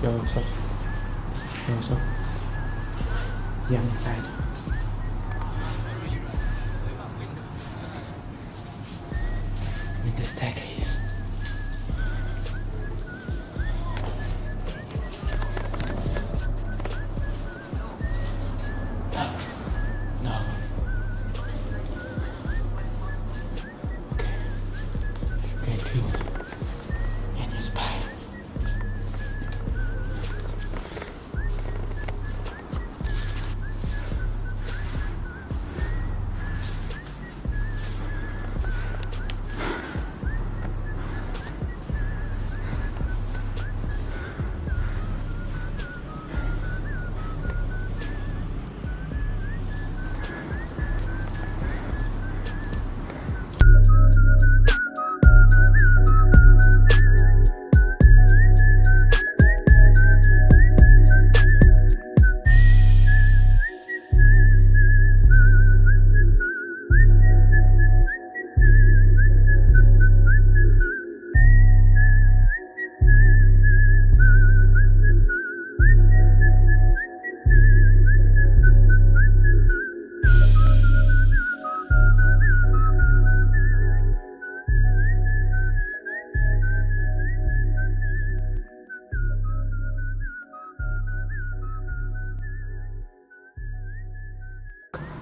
Yo, what's up? Yo, what's up? Yeah, I'm inside. I'm in the staircase. No. Okay, cool. And you're spy.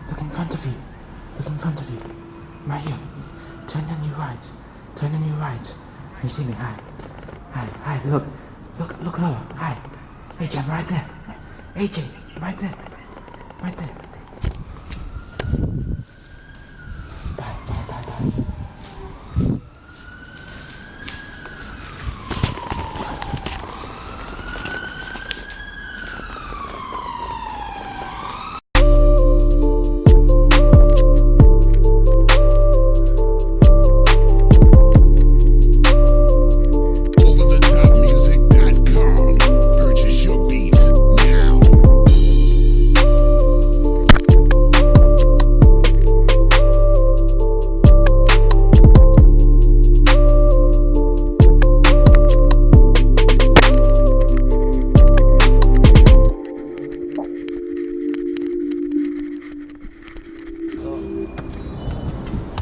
Look in front of you. Look in front of you. Right here. Turn on your right. Turn on your right. You see me? Hi. Hi. Hi. Look. Look lower. Hi. AJ, I'm right there. AJ, right there. Right there. Bye. OverTheTopMusic.com. Purchase your beats now.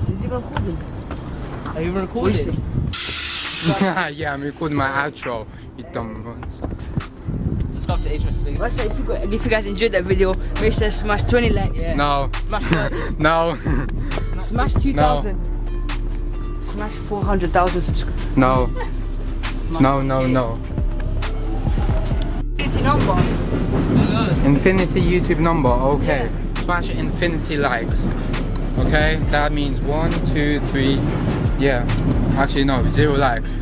Is he recording? Are you recording? Yeah, I'm recording my outro. You dumb ones. Subscribe to Adrian, please. Let's say if you guys enjoyed that video, make sure to smash 20 likes. Yeah. No. Smash that. No. Smash 2,000. Smash 400,000 subscribers. No. Smash No. 50 number. Infinity YouTube number, okay. Smash infinity likes. Okay, that means 1, 2, 3. Yeah. Actually no, 0 likes.